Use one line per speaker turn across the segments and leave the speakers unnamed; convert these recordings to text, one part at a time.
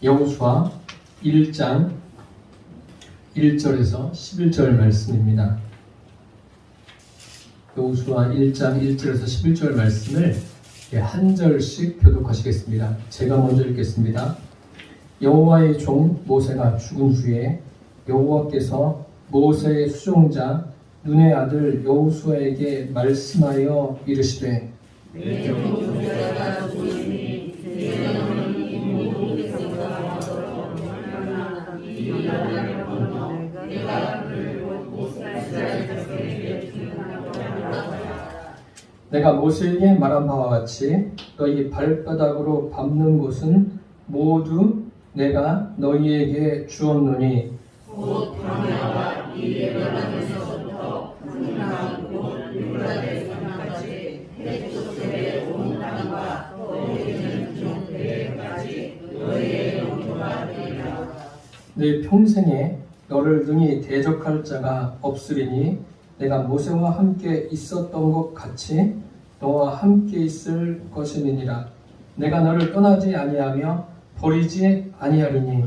여호수아 1장 1절에서 11절 말씀입니다. 여호수아 1장 1절에서 11절 말씀을 한 절씩 교독하시겠습니다. 제가 먼저 읽겠습니다. 여호와의 종 모세가 죽은 후에 여호와께서 모세의 수종자 눈의 아들 여호수아에게 말씀하여 이르시되
내 종 모세가 죽으니 너는 이 모든 백성과 더불어 이 요단을 건너 내가 그를 곧 이스라엘 백성에게 주는
내가 모세에게 말한 바와 같이 너희 발바닥으로 밟는 곳은 모두 내가 너희에게 주었노니
곧 광야와 이 레바논에서부터 풍랑 곧 유브라데 산까지 해초들의 온 땅과 거기 있는 종들에까지 너희의 영토가 되리라.
내 평생에 너를 능히 대적할 자가 없으리니 내가 모세와 함께 있었던 것 같이 너와 함께 있을 것이니라. 내가 너를 떠나지 아니하며 버리지 아니하리니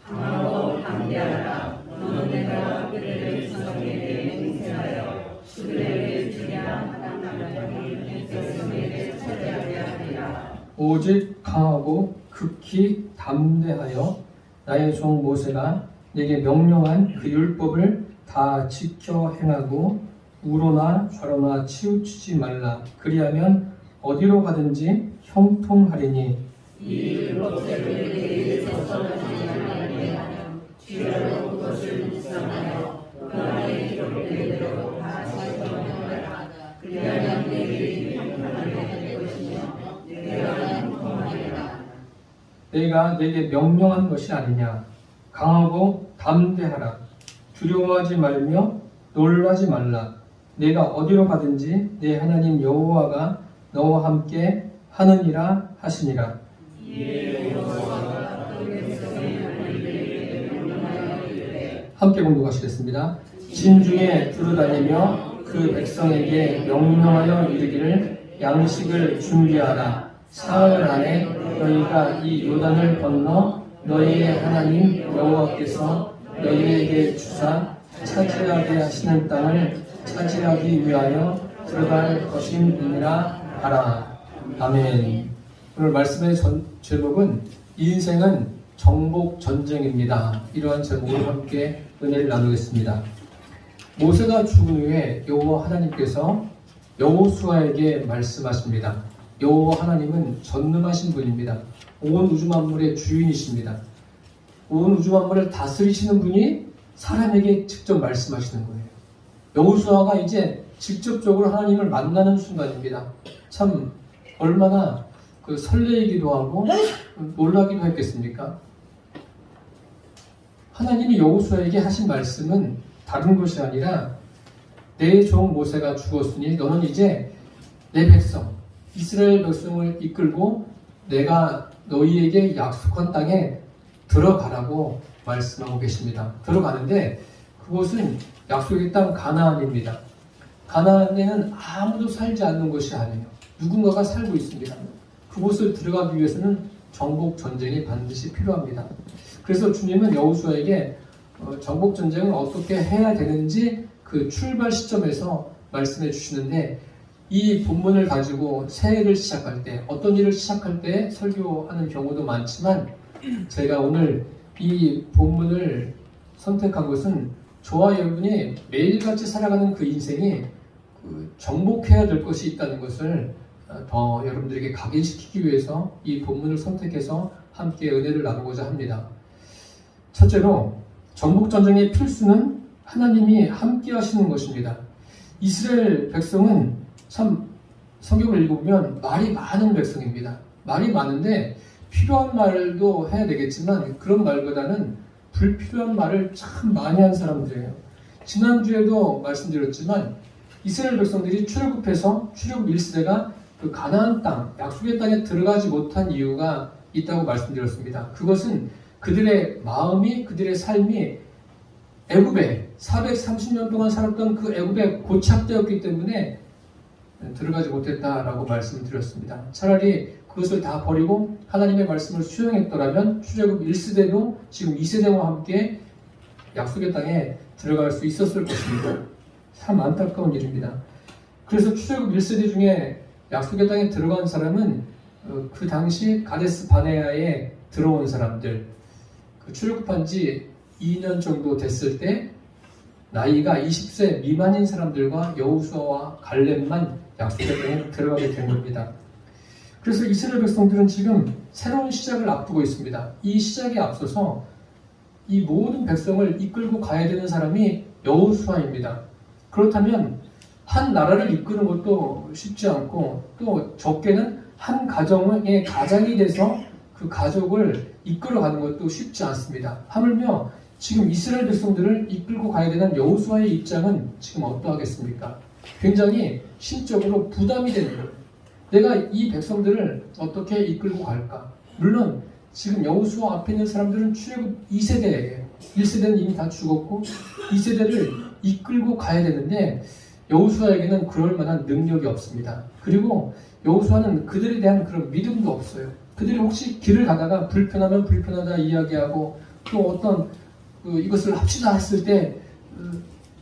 강하고 담대하라. 너는 내가 그들의 백성에게 맹세하여 그들에게 주리한 땅을 백성에게 차지하게 하리라.
오직 강하고 극히 담대하여 나의 종 모세가 내게 명령한 그 율법을 다 지켜 행하고 우로나 좌로나 치우치지 말라. 그리하면 어디로 가든지 형통하리니
이 율법대로 내게서 떠나지 아니하면 주야로 그것을 묵상하여 그 안에 기록된 대로 다 지켜 행하라. 그리하면 내 일이 형통하게 될 것이며 내가 형통하리라.
내가 내게 명령한 것이 아니냐. 강하고 담대하라. 두려워하지 말며 놀라지 말라. 내가 어디로 가든지 내 하나님 여호와가 너와 함께 하느니라 하시니라. 함께 공독하시겠습니다. 진중에 두루다니며 그 백성에게 명령하여 이르기를 양식을 준비하라. 사흘 안에 너희가 이 요단을 건너 너희의 하나님 여호와께서 너희에게 주사 차지하게 하시는 땅을 차지하기 위하여 들어갈 것임이니라 하라. 아멘. 오늘 말씀의 제목은 인생은 정복 전쟁입니다. 이러한 제목으로 함께 은혜를 나누겠습니다. 모세가 죽은 후에 여호와 하나님께서 여호수아에게 말씀하십니다. 여호와 하나님은 전능하신 분입니다. 온 우주 만물의 주인이십니다. 온 우주 만물을 다스리시는 분이 사람에게 직접 말씀하시는 거예요. 여호수아가 이제 직접적으로 하나님을 만나는 순간입니다. 참 얼마나 설레이기도 하고 놀라기도 했겠습니까? 하나님이 여호수아에게 하신 말씀은 다른 것이 아니라 내 종 모세가 죽었으니 너는 이제 내 백성 이스라엘 백성을 이끌고 내가 너희에게 약속한 땅에 들어가라고 말씀하고 계십니다. 들어가는데 그곳은 약속의 땅 가나안입니다. 가나안에는 아무도 살지 않는 것이 아니에요. 누군가가 살고 있습니다. 그곳을 들어가기 위해서는 정복 전쟁이 반드시 필요합니다. 그래서 주님은 여호수아에게 정복 전쟁을 어떻게 해야 되는지 그 출발 시점에서 말씀해 주시는데 이 본문을 가지고 새해를 시작할 때 어떤 일을 시작할 때 설교하는 경우도 많지만 제가 오늘 이 본문을 선택한 것은 저와 여러분이 매일같이 살아가는 그 인생이 정복해야 될 것이 있다는 것을 더 여러분들에게 각인시키기 위해서 이 본문을 선택해서 함께 은혜를 나누고자 합니다. 첫째로 정복전쟁의 필수는 하나님이 함께 하시는 것입니다. 이스라엘 백성은 참 성경을 읽어보면 말이 많은 백성입니다. 말이 많은데 필요한 말도 해야 되겠지만 그런 말보다는 불필요한 말을 참 많이 한 사람들이에요. 지난주에도 말씀드렸지만 이스라엘 백성들이 출애굽해서 출애굽 1세대가 그 가나안 땅, 약속의 땅에 들어가지 못한 이유가 있다고 말씀드렸습니다. 그것은 그들의 마음이, 그들의 삶이 애굽에 430년 동안 살았던 그 애굽에 고착되었기 때문에 들어가지 못했다라고 말씀을 드렸습니다. 차라리 그것을 다 버리고 하나님의 말씀을 수용했더라면 출애굽 1세대도 지금 2세대와 함께 약속의 땅에 들어갈 수 있었을 것입니다. 참 안타까운 일입니다. 그래서 출애굽 1세대 중에 약속의 땅에 들어간 사람은 그 당시 가데스 바네아에 들어온 사람들, 그 출애굽한 지 2년 정도 됐을 때 나이가 20세 미만인 사람들과 여호수아와 갈렙만 약속의 땅에 들어가게 된 겁니다. 그래서 이스라엘 백성들은 지금 새로운 시작을 앞두고 있습니다. 이 시작에 앞서서 이 모든 백성을 이끌고 가야 되는 사람이 여호수아입니다. 그렇다면 한 나라를 이끄는 것도 쉽지 않고 또 적게는 한 가정의 가장이 돼서 그 가족을 이끌어가는 것도 쉽지 않습니다. 하물며 지금 이스라엘 백성들을 이끌고 가야 되는 여호수아의 입장은 지금 어떠하겠습니까? 굉장히 심적으로 부담이 되는 거예요. 내가 이 백성들을 어떻게 이끌고 갈까? 물론 지금 여호수아 앞에 있는 사람들은 출애굽 2세대예요. 1세대는 이미 다 죽었고 2세대를 이끌고 가야 되는데 여호수아에게는 그럴 만한 능력이 없습니다. 그리고 여호수아는 그들에 대한 그런 믿음도 없어요. 그들이 혹시 길을 가다가 불편하면 불편하다 이야기하고 또 어떤 이것을 합시다 했을 때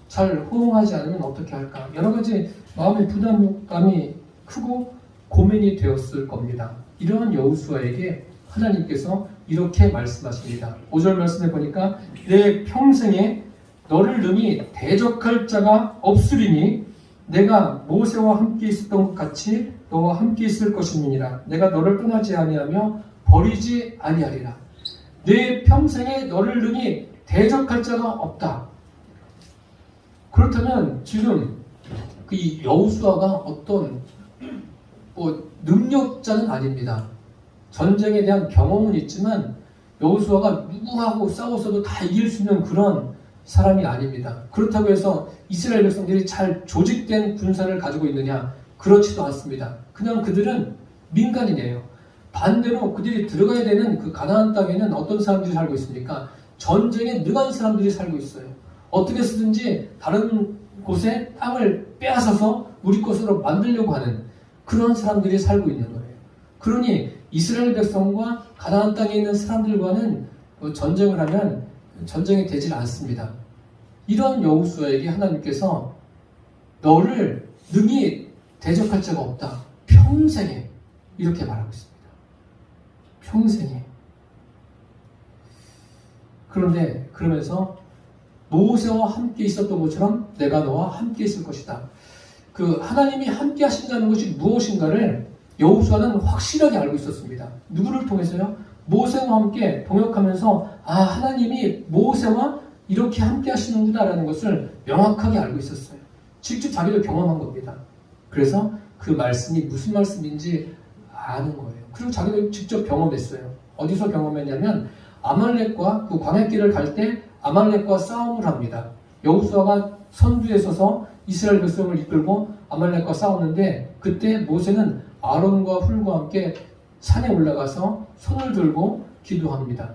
잘 호응하지 않으면 어떻게 할까? 여러 가지 마음의 부담감이 크고 고민이 되었을 겁니다. 이러한 여호수아에게 하나님께서 이렇게 말씀하십니다. 5절 말씀에 보니까 내 평생에 너를 능히 대적할 자가 없으리니 내가 모세와 함께 있었던 것 같이 너와 함께 있을 것임이니라. 내가 너를 떠나지 아니하며 버리지 아니하리라. 내 평생에 너를 능히 대적할 자가 없다. 그렇다면 지금 이 여호수아가 어떤 능력자는 아닙니다. 전쟁에 대한 경험은 있지만 여호수아가 누구하고 싸워서도 다 이길 수 있는 그런 사람이 아닙니다. 그렇다고 해서 이스라엘 백성들이 잘 조직된 군사를 가지고 있느냐? 그렇지도 않습니다. 그냥 그들은 민간인이에요. 반대로 그들이 들어가야 되는 그 가나안 땅에는 어떤 사람들이 살고 있습니까? 전쟁에 능한 사람들이 살고 있어요. 어떻게 쓰든지 다른 곳에 땅을 빼앗아서 우리 것으로 만들려고 하는 그런 사람들이 살고 있는 거예요. 그러니 이스라엘 백성과 가나안 땅에 있는 사람들과는 전쟁을 하면 전쟁이 되질 않습니다. 이런 여호수아에게 하나님께서 너를 능히 대적할 자가 없다. 평생에 이렇게 말하고 있습니다. 평생에. 그런데 그러면서 모세와 함께 있었던 것처럼 내가 너와 함께 있을 것이다. 그 하나님이 함께 하신다는 것이 무엇인가를 여호수아는 확실하게 알고 있었습니다. 누구를 통해서요? 모세와 함께 동역하면서 하나님이 모세와 이렇게 함께 하시는구나라는 것을 명확하게 알고 있었어요. 직접 자기도 경험한 겁니다. 그래서 그 말씀이 무슨 말씀인지 아는 거예요. 그리고 자기도 직접 경험했어요. 어디서 경험했냐면 아말렉과 그 광야길을 갈 때 아말렉과 싸움을 합니다. 여호수아가 선두에 서서 이스라엘 백성을 이끌고 아말렉과 싸웠는데 그때 모세는 아론과 훌과 함께 산에 올라가서 손을 들고 기도합니다.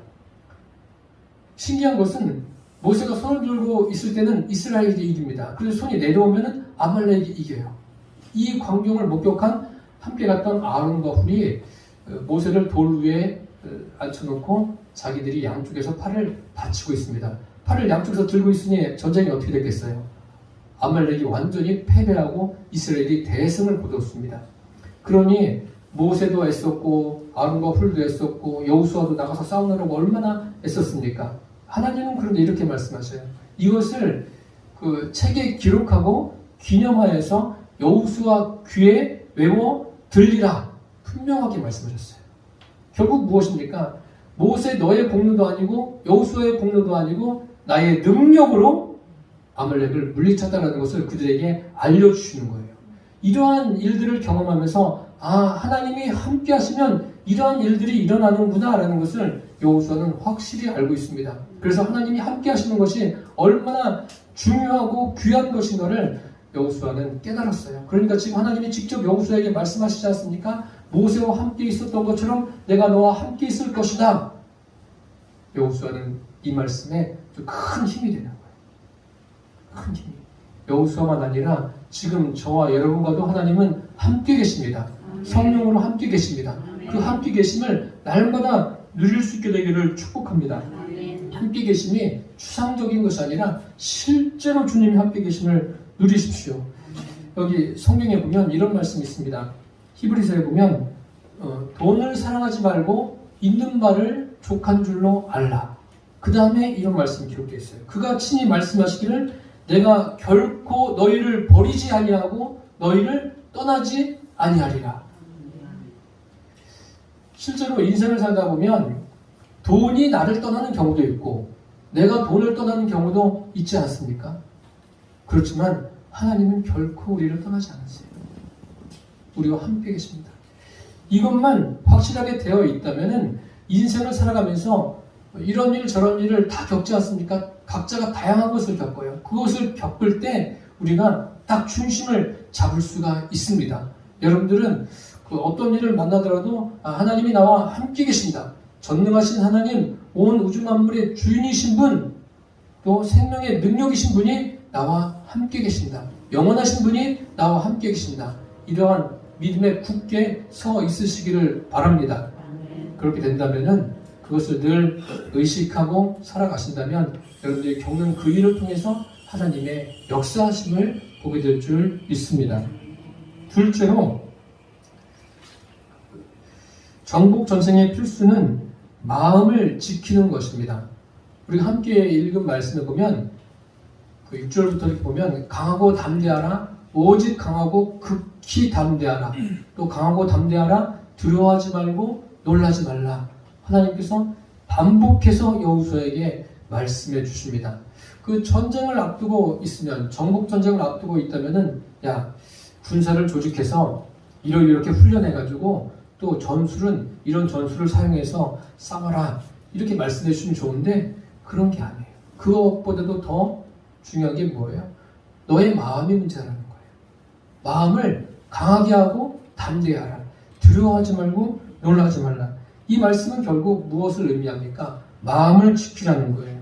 신기한 것은 모세가 손을 들고 있을 때는 이스라엘이 이깁니다. 그래서 손이 내려오면 아말렉이 이겨요. 이 광경을 목격한 함께 갔던 아론과 훌이 모세를 돌 위에 앉혀놓고 자기들이 양쪽에서 팔을 받치고 있습니다. 팔을 양쪽에서 들고 있으니 전쟁이 어떻게 됐겠어요? 아말렉이 완전히 패배하고 이스라엘이 대승을 거뒀습니다. 그러니 모세도 애썼고 아론과 훌도 애썼고 여호수아도 나가서 싸우느라고 얼마나 애썼습니까? 하나님은 그런데 이렇게 말씀하셔요. 이것을 그 책에 기록하고 기념하여서 여호수아 귀에 외워 들리라 분명하게 말씀하셨어요. 결국 무엇입니까? 모세 너의 공로도 아니고 여호수아의 공로도 아니고 나의 능력으로 아말렉을 물리쳤다는 것을 그들에게 알려주시는 거예요. 이러한 일들을 경험하면서 하나님이 함께 하시면 이러한 일들이 일어나는구나 라는 것을 여호수아는 확실히 알고 있습니다. 그래서 하나님이 함께 하시는 것이 얼마나 중요하고 귀한 것인가를 여호수아는 깨달았어요. 그러니까 지금 하나님이 직접 여호수아에게 말씀하시지 않습니까? 모세와 함께 있었던 것처럼 내가 너와 함께 있을 것이다. 여호수아는 이 말씀에 큰 힘이 되는 거예요. 큰 힘이. 여호수아만 아니라 지금 저와 여러분과도 하나님은 함께 계십니다. 성령으로 함께 계십니다. 그 함께 계심을 날마다 누릴 수 있게 되기를 축복합니다. 함께 계심이 추상적인 것이 아니라 실제로 주님이 함께 계심을 누리십시오. 여기 성경에 보면 이런 말씀이 있습니다. 히브리서에 보면 돈을 사랑하지 말고 있는 바를 족한 줄로 알라. 그 다음에 이런 말씀이 기록되어 있어요. 그가 친히 말씀하시기를 내가 결코 너희를 버리지 아니하고 너희를 떠나지 아니하리라. 실제로 인생을 살다 보면 돈이 나를 떠나는 경우도 있고 내가 돈을 떠나는 경우도 있지 않습니까? 그렇지만 하나님은 결코 우리를 떠나지 않으세요. 우리와 함께 계십니다. 이것만 확실하게 되어 있다면 인생을 살아가면서 이런 일 저런 일을 다 겪지 않습니까? 각자가 다양한 것을 겪어요. 그것을 겪을 때 우리가 딱 중심을 잡을 수가 있습니다. 여러분들은 그 어떤 일을 만나더라도 하나님이 나와 함께 계신다. 전능하신 하나님, 온 우주 만물의 주인이신 분, 또 생명의 능력이신 분이 나와 함께 계신다. 영원하신 분이 나와 함께 계신다. 이러한 믿음에 굳게 서 있으시기를 바랍니다. 그렇게 된다면은 그것을 늘 의식하고 살아가신다면 여러분들이 겪는 그 일을 통해서 하나님의 역사하심을 보게 될 줄 믿습니다. 둘째로 정복 전쟁의 필수는 마음을 지키는 것입니다. 우리가 함께 읽은 말씀을 보면 그 6절부터 이렇게 보면 강하고 담대하라 오직 강하고 극히 담대하라 또 강하고 담대하라 두려워하지 말고 놀라지 말라. 하나님께서 반복해서 여호수아에게 말씀해 주십니다. 그 전쟁을 앞두고 있으면 정복 전쟁을 앞두고 있다면은 야 군사를 조직해서 이렇게 훈련해 가지고 또 전술은 이런 전술을 사용해서 싸워라 이렇게 말씀해 주시면 좋은데 그런 게 아니에요. 그것보다도 더 중요한 게 뭐예요? 너의 마음이 문제라는 거예요. 마음을 강하게 하고 담대하라. 두려워하지 말고 놀라지 말라. 이 말씀은 결국 무엇을 의미합니까? 마음을 지키라는 거예요.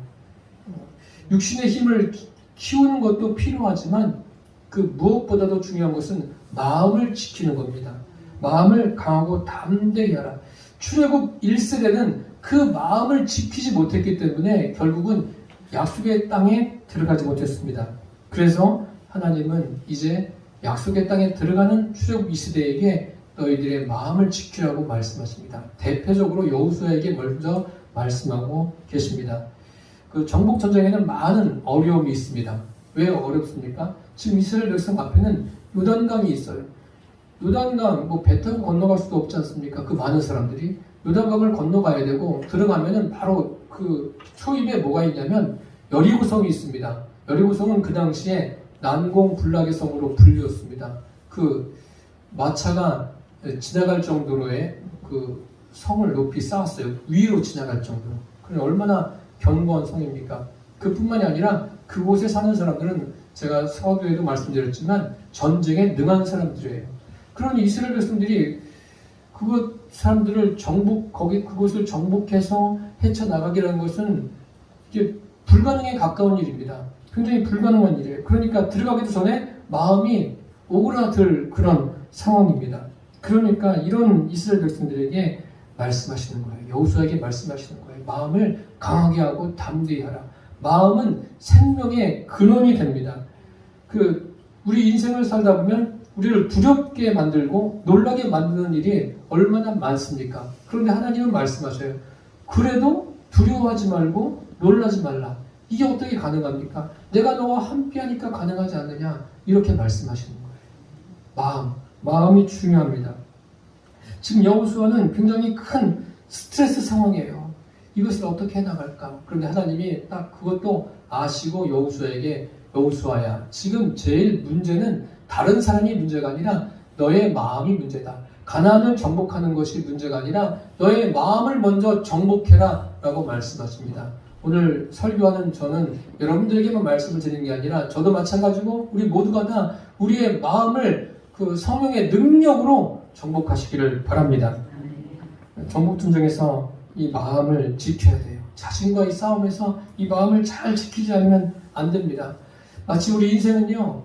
육신의 힘을 키우는 것도 필요하지만 그 무엇보다도 중요한 것은 마음을 지키는 겁니다. 마음을 강하고 담대히 하라. 출애굽 1세대는 그 마음을 지키지 못했기 때문에 결국은 약속의 땅에 들어가지 못했습니다. 그래서 하나님은 이제 약속의 땅에 들어가는 출애굽 2세대에게 너희들의 마음을 지키라고 말씀하십니다. 대표적으로 여호수아에게 먼저 말씀하고 계십니다. 그 정복 전쟁에는 많은 어려움이 있습니다. 왜 어렵습니까? 지금 이스라엘 백성 앞에는 요단강이 있어요. 요단강 배 타고 건너갈 수도 없지 않습니까? 그 많은 사람들이 요단강을 건너가야 되고 들어가면은 바로 그 초입에 뭐가 있냐면 여리고성이 있습니다. 여리고성은 그 당시에 난공불락의 성으로 불리웠습니다. 그 마차가 지나갈 정도로의 그 성을 높이 쌓았어요. 위로 지나갈 정도로. 그럼 얼마나 견고한 성입니까? 그뿐만이 아니라 그곳에 사는 사람들은 제가 서두에도 말씀드렸지만 전쟁에 능한 사람들이에요. 그러니 이스라엘 백성들이 사람들을 그곳을 정복해서 헤쳐나가기라는 것은 이게 불가능에 가까운 일입니다. 굉장히 불가능한 일이에요. 그러니까 들어가기도 전에 마음이 오그라들 그런 상황입니다. 그러니까 이런 이스라엘 백성들에게 말씀하시는 거예요. 여호수아에게 말씀하시는 거예요. 마음을 강하게 하고 담대히 하라. 마음은 생명의 근원이 됩니다. 우리 인생을 살다 보면 우리를 두렵게 만들고 놀라게 만드는 일이 얼마나 많습니까? 그런데 하나님은 말씀하셔요. 그래도 두려워하지 말고 놀라지 말라. 이게 어떻게 가능합니까? 내가 너와 함께하니까 가능하지 않느냐? 이렇게 말씀하시는 거예요. 마음이 중요합니다. 지금 여호수아는 굉장히 큰 스트레스 상황이에요. 이것을 어떻게 해나갈까? 그런데 하나님이 딱 그것도 아시고 여호수아야, 지금 제일 문제는 다른 사람이 문제가 아니라 너의 마음이 문제다. 가나안을 정복하는 것이 문제가 아니라 너의 마음을 먼저 정복해라 라고 말씀하십니다. 오늘 설교하는 저는 여러분들에게만 말씀을 드리는 게 아니라 저도 마찬가지고 우리 모두가 다 우리의 마음을 그 성령의 능력으로 정복하시기를 바랍니다. 정복전쟁에서 이 마음을 지켜야 돼요. 자신과의 싸움에서 이 마음을 잘 지키지 않으면 안 됩니다. 마치 우리 인생은요,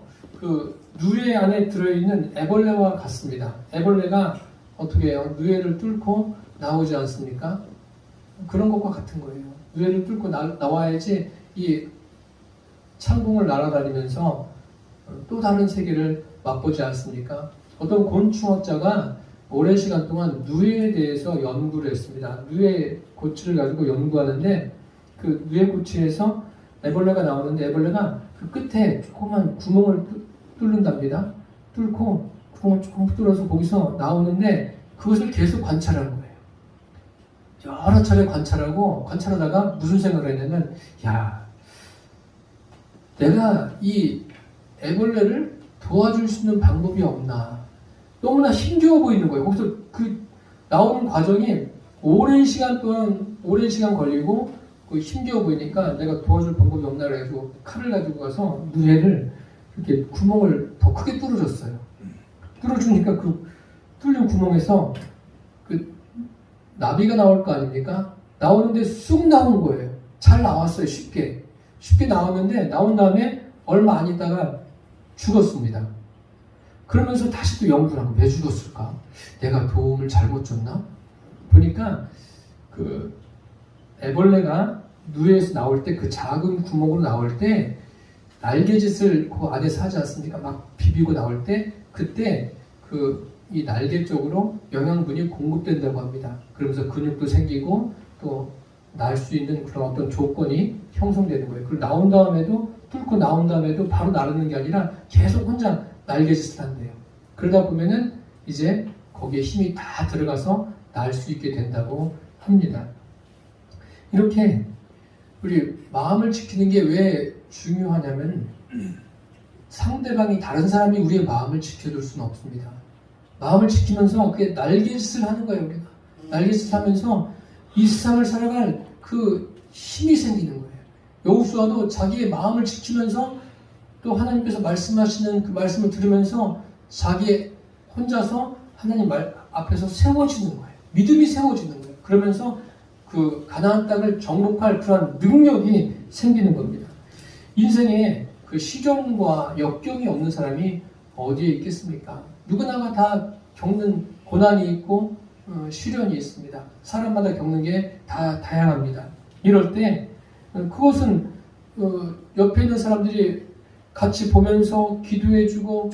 누에 안에 들어있는 애벌레와 같습니다. 애벌레가 어떻게 해요? 누에를 뚫고 나오지 않습니까? 그런 것과 같은 거예요. 누에를 뚫고 나와야지 이 창공을 날아다니면서 또 다른 세계를 맛보지 않습니까? 어떤 곤충학자가 오랜 시간 동안 누에에 대해서 연구를 했습니다. 누에 고치를 가지고 연구하는데 그 누에 고치에서 애벌레가 나오는데 애벌레가 그 끝에 조그만 구멍을 뚫는답니다. 뚫고 구멍을 조금 뚫어서 거기서 나오는데 그것을 계속 관찰하는 거예요. 여러 차례 관찰하다가 무슨 생각을 했냐면, 야, 내가 이 애벌레를 도와줄 수 있는 방법이 없나. 너무나 힘겨워 보이는 거예요. 거기서 그 나오는 과정이 오랜 시간 걸리고 그 힘겨워 보이니까 내가 도와줄 방법이 없나 그래가지고 칼을 가지고 가서 누에를 이렇게 구멍을 더 크게 뚫어줬어요. 뚫어주니까 그 뚫린 구멍에서 그 나비가 나올 거 아닙니까? 나오는데 쑥 나온 거예요. 잘 나왔어요. 쉽게 나왔는데 나온 다음에 얼마 안 있다가 죽었습니다. 그러면서 다시 또 연구를 하고 왜 죽었을까? 내가 도움을 잘못 줬나? 보니까 그 애벌레가 누에에서 나올 때 그 작은 구멍으로 나올 때 날개짓을 그 안에서 하지 않습니까? 막 비비고 나올 때 그때 그 이 날개 쪽으로 영양분이 공급된다고 합니다. 그러면서 근육도 생기고 또 날 수 있는 그런 어떤 조건이 형성되는 거예요. 그리고 나온 다음에도 뚫고 나온 다음에도 바로 나르는 게 아니라 계속 혼자 날개짓을 한대요. 그러다 보면은 이제 거기에 힘이 다 들어가서 날 수 있게 된다고 합니다. 이렇게 우리 마음을 지키는 게 왜 중요하냐면 상대방이 다른 사람이 우리의 마음을 지켜줄 수는 없습니다. 마음을 지키면서 그게 날개짓을 하는 거예요. 우리가 날개짓을 하면서 이 세상을 살아갈 그 힘이 생기는 거예요. 여호수아도 자기의 마음을 지키면서 또 하나님께서 말씀하시는 그 말씀을 들으면서 자기 혼자서 하나님 말 앞에서 세워지는 거예요. 믿음이 세워지는 거예요. 그러면서 그 가나안 땅을 정복할 그런 능력이 생기는 겁니다. 인생에 그 시련과 역경이 없는 사람이 어디에 있겠습니까? 누구나가 다 겪는 고난이 있고 시련이 있습니다. 사람마다 겪는 게 다 다양합니다. 이럴 때 그것은 옆에 있는 사람들이 같이 보면서 기도해주고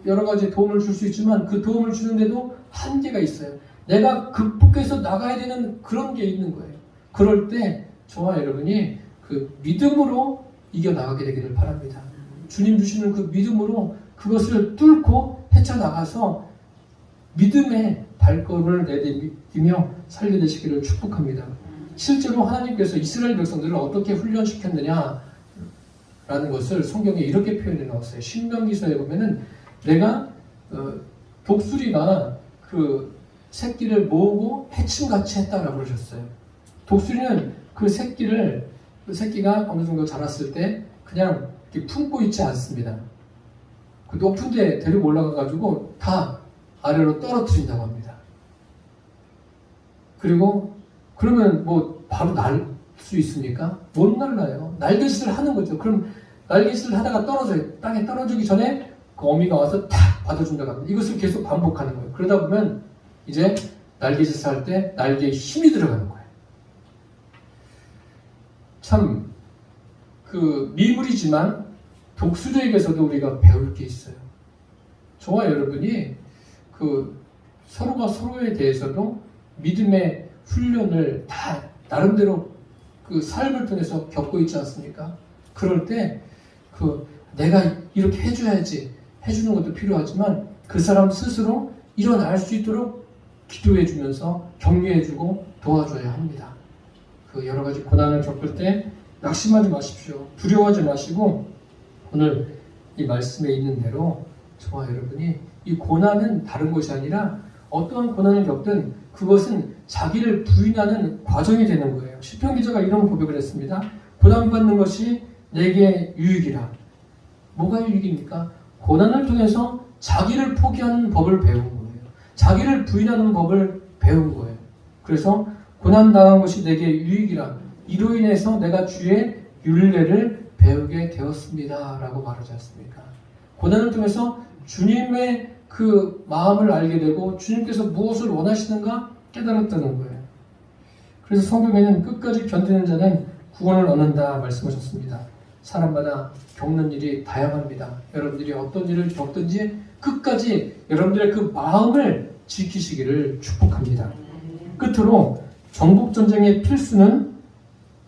여러 가지 도움을 줄 수 있지만 그 도움을 주는데도 한계가 있어요. 내가 극복해서 나가야 되는 그런 게 있는 거예요. 그럴 때 저와 여러분이 그 믿음으로 이겨나가게 되기를 바랍니다. 주님 주시는 그 믿음으로 그것을 뚫고 헤쳐나가서 믿음의 발걸음을 내디디며 살게 되시기를 축복합니다. 실제로 하나님께서 이스라엘 백성들을 어떻게 훈련시켰느냐 라는 것을 성경에 이렇게 표현해 놓았어요. 신명기서에 보면은 내가 독수리가 그 새끼를 모으고 해침같이 했다라고 그러셨어요. 독수리는 그 새끼가 어느 정도 자랐을 때 그냥 이렇게 품고 있지 않습니다. 그 높은 데 데리고 올라가가지고 다 아래로 떨어뜨린다고 합니다. 그리고 그러면 뭐 바로 날 수 있습니까? 못 날라요. 날개짓을 하는 거죠. 그럼 날개짓을 하다가 떨어져요. 땅에 떨어지기 전에 그 어미가 와서 탁 받아준다고 합니다. 이것을 계속 반복하는 거예요. 그러다 보면 이제 날개짓을 할 때 날개에 힘이 들어가는 거예요. 참 그 미물이지만 독수리에게서도 우리가 배울 게 있어요. 저와 여러분이 그 서로가 서로에 대해서도 믿음의 훈련을 다 나름대로 그 삶을 통해서 겪고 있지 않습니까? 그럴 때 그 내가 이렇게 해줘야지 해주는 것도 필요하지만 그 사람 스스로 일어날 수 있도록 기도해주면서 격려해주고 도와줘야 합니다. 그 여러 가지 고난을 겪을 때 낙심하지 마십시오. 두려워하지 마시고 오늘 이 말씀에 있는 대로 저와 여러분이 이 고난은 다른 것이 아니라 어떠한 고난을 겪든 그것은 자기를 부인하는 과정이 되는 거예요. 시편 기자가 이런 고백을 했습니다. 고난받는 것이 내게 유익이라. 뭐가 유익입니까? 고난을 통해서 자기를 포기하는 법을 배운 거예요. 자기를 부인하는 법을 배운 거예요. 그래서 고난당한 것이 내게 유익이라. 이로 인해서 내가 주의 율례를 배우게 되었습니다. 라고 말하지 않습니까? 고난을 통해서 주님의 그 마음을 알게 되고 주님께서 무엇을 원하시는가 깨달았다는 거예요. 그래서 성경에는 끝까지 견디는 자는 구원을 얻는다 말씀하셨습니다. 사람마다 겪는 일이 다양합니다. 여러분들이 어떤 일을 겪든지 끝까지 여러분들의 그 마음을 지키시기를 축복합니다. 끝으로 정복전쟁의 필수는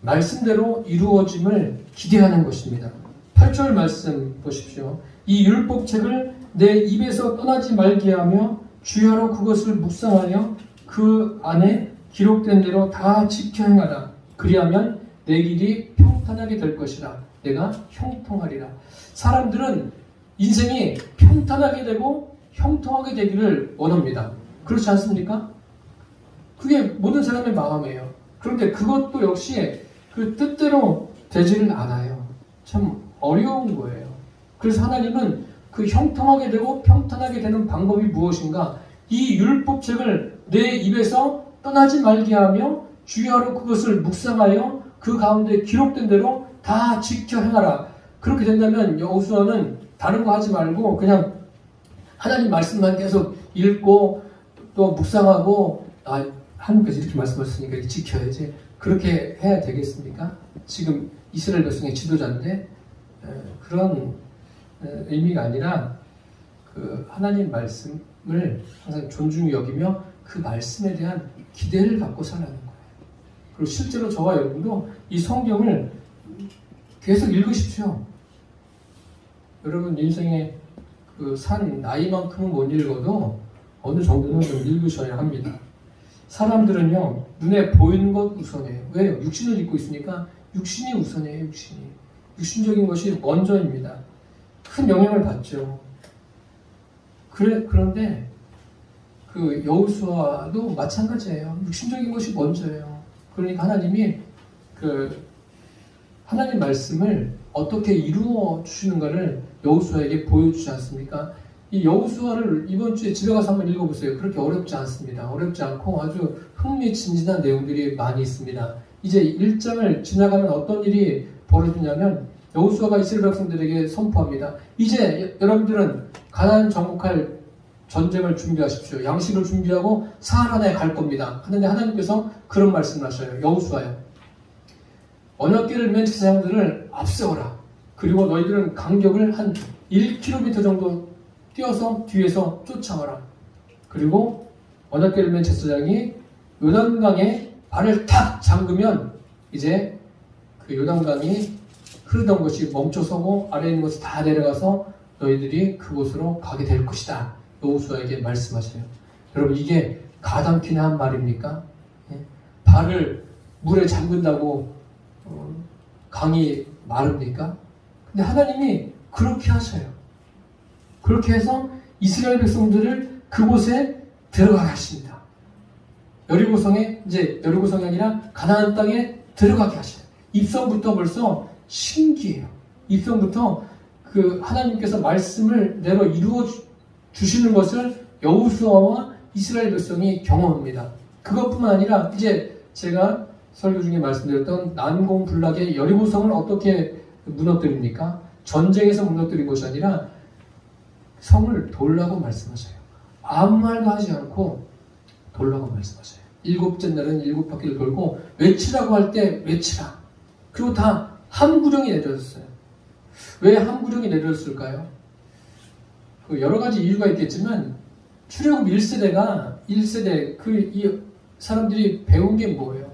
말씀대로 이루어짐을 기대하는 것입니다. 8절 말씀 보십시오. 이 율법책을 내 입에서 떠나지 말게 하며 주야로 그것을 묵상하여 그 안에 기록된 대로 다 지켜 행하라. 그리하면 내 길이 평탄하게 될 것이라. 내가 형통하리라. 사람들은 인생이 평탄하게 되고 형통하게 되기를 원합니다. 그렇지 않습니까? 그게 모든 사람의 마음이에요. 그런데 그것도 역시 그 뜻대로 되지는 않아요. 참 어려운 거예요. 그래서 하나님은 그 형통하게 되고 평탄하게 되는 방법이 무엇인가? 이 율법책을 내 입에서 떠나지 말게 하며 주야로 그것을 묵상하여 그 가운데 기록된 대로 다 지켜 행하라. 그렇게 된다면 여호수아는 다른 거 하지 말고 그냥 하나님 말씀만 계속 읽고 또 묵상하고 하나님께서 이렇게 말씀하셨으니까 지켜야지. 그렇게 해야 되겠습니까? 지금 이스라엘 백성의 지도자인데 그런 의미가 아니라 그 하나님 말씀을 항상 존중히 여기며 그 말씀에 대한 기대를 갖고 살라는 거예요. 그리고 실제로 저와 여러분도 이 성경을 계속 읽으십시오. 여러분 인생에 그 산 나이만큼은 못 읽어도 어느 정도는 좀 읽으셔야 합니다. 사람들은요 눈에 보이는 것 우선이에요. 왜요? 육신을 입고 있으니까 육신이 우선이에요. 육신적인 것이 먼저입니다. 큰 영향을 받죠. 그런데 그 여호수아도 마찬가지예요. 육신적인 것이 먼저예요. 그러니까 하나님이 그 하나님 말씀을 어떻게 이루어 주시는가를 여호수아에게 보여주지 않습니까? 이 여호수아를 이번 주에 집에 가서 한번 읽어보세요. 그렇게 어렵지 않습니다. 어렵지 않고 아주 흥미진진한 내용들이 많이 있습니다. 이제 1장을 지나가면 어떤 일이 벌어지냐면 여호수아가 이스라엘 백성들에게 선포합니다. 이제 여러분들은 가나안 정복할 전쟁을 준비하십시오. 양식을 준비하고 사하라나에 갈 겁니다. 하는데 하나님께서 그런 말씀을 하셔요. 여호수아요. 언약궤를 맨 제사장들을 앞세워라. 그리고 너희들은 간격을 한 1km 정도 뛰어서 뒤에서 쫓아와라. 그리고 언약궤를 맨 제사장이 요단강에 발을 탁 잠그면 이제 그 요단강이 흐르던 것이 멈춰서고 아래에 있는 것이 다 내려가서 너희들이 그곳으로 가게 될 것이다. 여호수아에게 말씀하세요. 여러분 이게 가당키나 한 말입니까? 발을 물에 잠근다고 강이 마릅니까? 근데 하나님이 그렇게 하셔요. 그렇게 해서 이스라엘 백성들을 그곳에 들어가게 하십니다. 여리고성이 아니라 가나안 땅에 들어가게 하셔요. 입성부터 벌써 신기해요. 입성부터 그 하나님께서 말씀을 내로 이루어 주시는 것을 여호수아와 이스라엘 백성이 경험합니다. 그것뿐만 아니라 이제 제가 설교 중에 말씀드렸던 난공불락의 여리고성을 어떻게 무너뜨립니까? 전쟁에서 무너뜨린 것이 아니라 성을 돌라고 말씀하셔요. 아무 말도 하지 않고 돌라고 말씀하셔요. 7째 날은 7바퀴를 돌고 외치라고 할 때 외치라. 그리고 다 한 구령이 내려졌어요. 왜 한 구령이 내려졌을까요? 그 여러 가지 이유가 있겠지만 출애굽 1세대 이 사람들이 배운 게 뭐예요?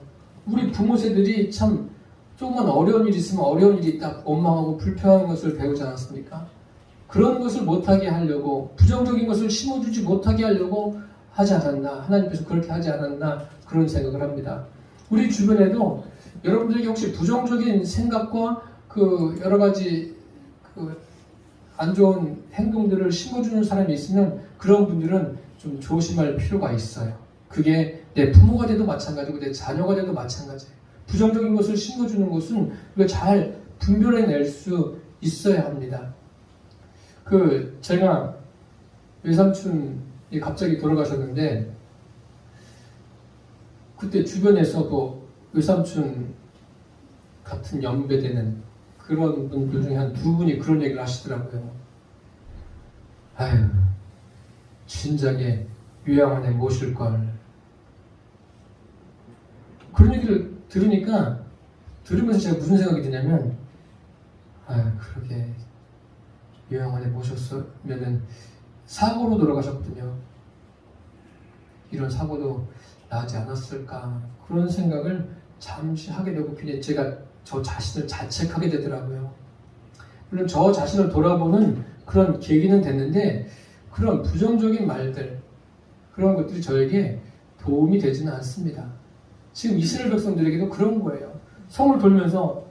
우리 부모 세들이 참 조금만 어려운 일이 있으면 어려운 일이 있다 원망하고 불평하는 것을 배우지 않았습니까? 그런 것을 못하게 하려고 부정적인 것을 심어주지 못하게 하려고 하지 않았나? 하나님께서 그렇게 하지 않았나? 그런 생각을 합니다. 우리 주변에도 여러분들에게 혹시 부정적인 생각과 그 여러 가지 그 안 좋은 행동들을 심어주는 사람이 있으면 그런 분들은 좀 조심할 필요가 있어요. 그게 내 부모가 돼도 마찬가지고 내 자녀가 돼도 마찬가지예요. 부정적인 것을 심어주는 것은 우리가 잘 분별해낼 수 있어야 합니다. 제가 외삼촌이 갑자기 돌아가셨는데 그때 주변에서도 외삼촌 같은 연배되는 그런 분들 중에 한 2분이 그런 얘기를 하시더라고요. 아유, 진작에 요양원에 모실 걸. 그런 얘기를 들으면서 제가 무슨 생각이 드냐면, 아유, 그러게 요양원에 모셨으면은 사고로 돌아가셨거든요. 이런 사고도 나지 않았을까, 그런 생각을 잠시 하게 되고 그냥 제가 저 자신을 자책하게 되더라고요. 물론 저 자신을 돌아보는 그런 계기는 됐는데, 그런 부정적인 말들, 그런 것들이 저에게 도움이 되지는 않습니다. 지금 이스라엘 백성들에게도 그런 거예요. 성을 돌면서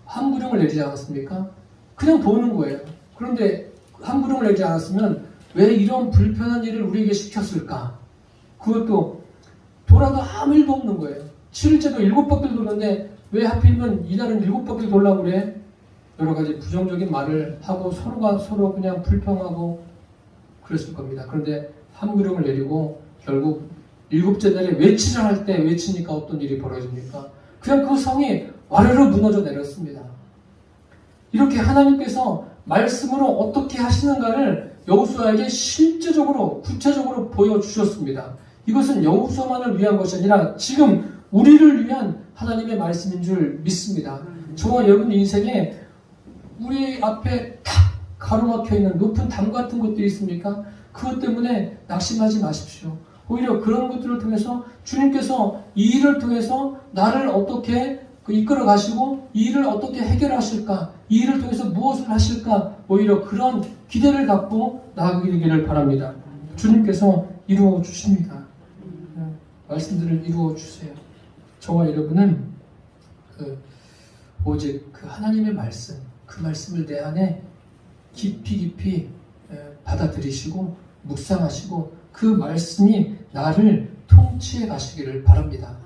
한 구령을 내리지 않았습니까? 그냥 도는 거예요. 그런데 한 구령을 내지 않았으면 왜 이런 불편한 일을 우리에게 시켰을까? 그것도 돌아도 아무 일도 없는 거예요. 7일째도 7바퀴를 도는데 왜 하필이면 이날은 7바퀴를 돌라고 그래? 여러 가지 부정적인 말을 하고 서로가 서로 그냥 불평하고 그랬을 겁니다. 그런데 한 구령을 내리고 결국 7째 날에 외치를 할 때 외치니까 어떤 일이 벌어집니까? 그냥 그 성이 와르르 무너져 내렸습니다. 이렇게 하나님께서 말씀으로 어떻게 하시는가를 여호수아에게 실제적으로 구체적으로 보여주셨습니다. 이것은 여호수아만을 위한 것이 아니라 지금 우리를 위한 하나님의 말씀인 줄 믿습니다. 저와 여러분 인생에 우리 앞에 탁 가로막혀 있는 높은 담 같은 것들이 있습니까? 그것 때문에 낙심하지 마십시오. 오히려 그런 것들을 통해서 주님께서 이 일을 통해서 나를 어떻게 이끌어 가시고 이 일을 어떻게 해결하실까, 이 일을 통해서 무엇을 하실까, 오히려 그런 기대를 갖고 나아가기를 바랍니다. 주님께서 이루어 주십니다. 말씀들을 이루어 주세요. 저와 여러분은 오직 그 하나님의 말씀, 그 말씀을 내 안에 깊이 받아들이시고 묵상하시고 그 말씀이 나를 통치해 가시기를 바랍니다.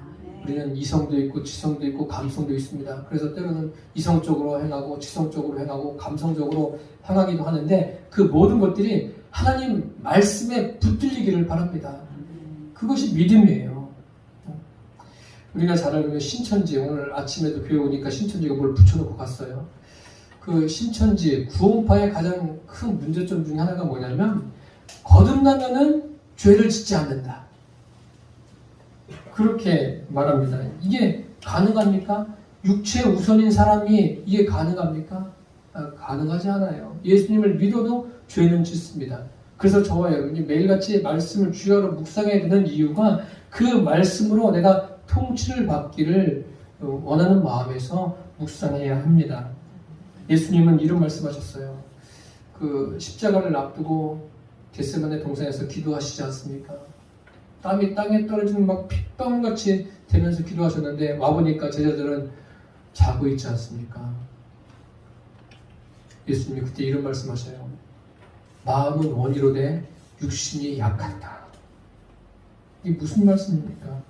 우리는 이성도 있고 지성도 있고 감성도 있습니다. 그래서 때로는 이성적으로 행하고 지성적으로 행하고 감성적으로 행하기도 하는데 그 모든 것들이 하나님 말씀에 붙들리기를 바랍니다. 그것이 믿음이에요. 우리가 잘 알고 있는 신천지, 오늘 아침에도 교회 오니까 신천지가 뭘 붙여놓고 갔어요. 그 신천지 구원파의 가장 큰 문제점 중에 하나가 뭐냐면 거듭나면은 죄를 짓지 않는다. 그렇게 말합니다. 이게 가능합니까? 육체 우선인 사람이 이게 가능합니까? 가능하지 않아요. 예수님을 믿어도 죄는 짓습니다. 그래서 저와 여러분이 매일같이 말씀을 주야로 묵상해야 되는 이유가 그 말씀으로 내가 통치를 받기를 원하는 마음에서 묵상해야 합니다. 예수님은 이런 말씀하셨어요. 그 십자가를 앞두고 겟세마네 동산에서 기도하시지 않습니까? 땀이 땅에 떨어지는 막 핏방울같이 되면서 기도하셨는데 와보니까 제자들은 자고 있지 않습니까? 예수님이 그때 이런 말씀하셔요. 마음은 원이로되 육신이 약하다. 이게 무슨 말씀입니까?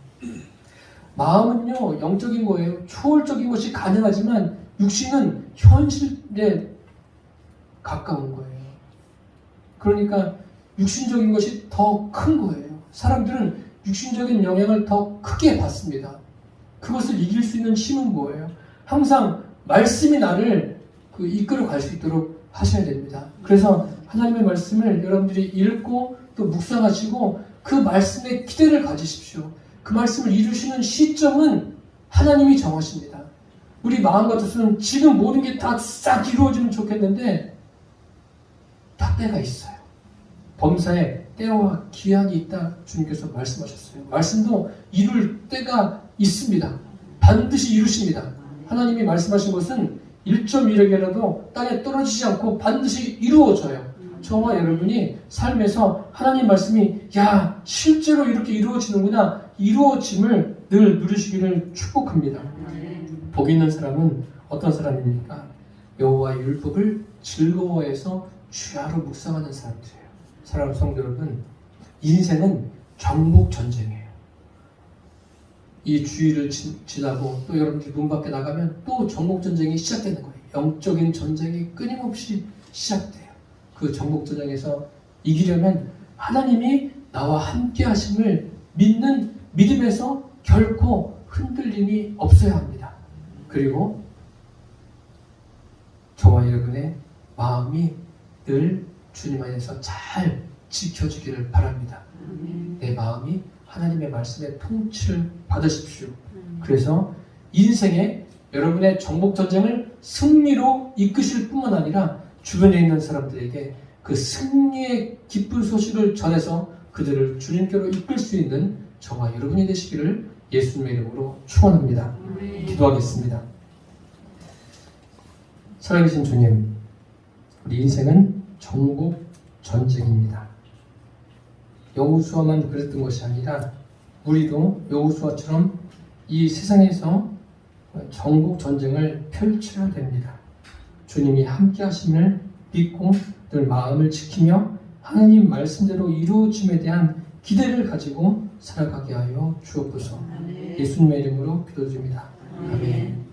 마음은요 영적인 거예요. 초월적인 것이 가능하지만 육신은 현실에 가까운 거예요. 그러니까 육신적인 것이 더 큰 거예요. 사람들은 육신적인 영향을 더 크게 받습니다. 그것을 이길 수 있는 힘은 뭐예요? 항상 말씀이 나를 이끌어 갈 수 있도록 하셔야 됩니다. 그래서 하나님의 말씀을 여러분들이 읽고 또 묵상하시고 그 말씀에 기대를 가지십시오. 그 말씀을 이루시는 시점은 하나님이 정하십니다. 우리 마음 같아서는 지금 모든 게 다 싹 이루어지면 좋겠는데 딱 때가 있어요. 범사에 때와 기한이 있다 주님께서 말씀하셨어요. 말씀도 이룰 때가 있습니다. 반드시 이루십니다. 하나님이 말씀하신 것은 1.1억이라도 땅에 떨어지지 않고 반드시 이루어져요. 저와 여러분이 삶에서 하나님 말씀이 야 실제로 이렇게 이루어지는구나, 이루어짐을 늘 누리시기를 축복합니다. 복 있는 사람은 어떤 사람입니까? 여호와의 율법을 즐거워해서 주야로 묵상하는 사람들이에요. 사랑하는 성도 여러분, 인생은 정복 전쟁이에요. 이 주일을 지나고 또 여러분들이 문 밖에 나가면 또 정복 전쟁이 시작되는 거예요. 영적인 전쟁이 끊임없이 시작돼요. 그 정복 전쟁에서 이기려면 하나님이 나와 함께 하심을 믿는 믿음에서 결코 흔들림이 없어야 합니다. 그리고 저와 여러분의 마음이 늘 주님 안에서 잘 지켜주기를 바랍니다. 내 마음이 하나님의 말씀에 통치를 받으십시오. 그래서 인생에 여러분의 정복전쟁을 승리로 이끄실 뿐만 아니라 주변에 있는 사람들에게 그 승리의 기쁜 소식을 전해서 그들을 주님께로 이끌 수 있는 저와 여러분이 되시기를 예수님의 이름으로 축원합니다. 기도하겠습니다. 살아계신 주님, 우리 인생은 정복 전쟁입니다. 여호수아만 그랬던 것이 아니라 우리도 여호수아처럼 이 세상에서 정복 전쟁을 펼쳐야 됩니다. 주님이 함께 하심을 믿고 늘 마음을 지키며 하나님 말씀대로 이루어짐에 대한 기대를 가지고 살아가게 하여 주옵소서. 예수님의 이름으로 기도드립니다. 아멘.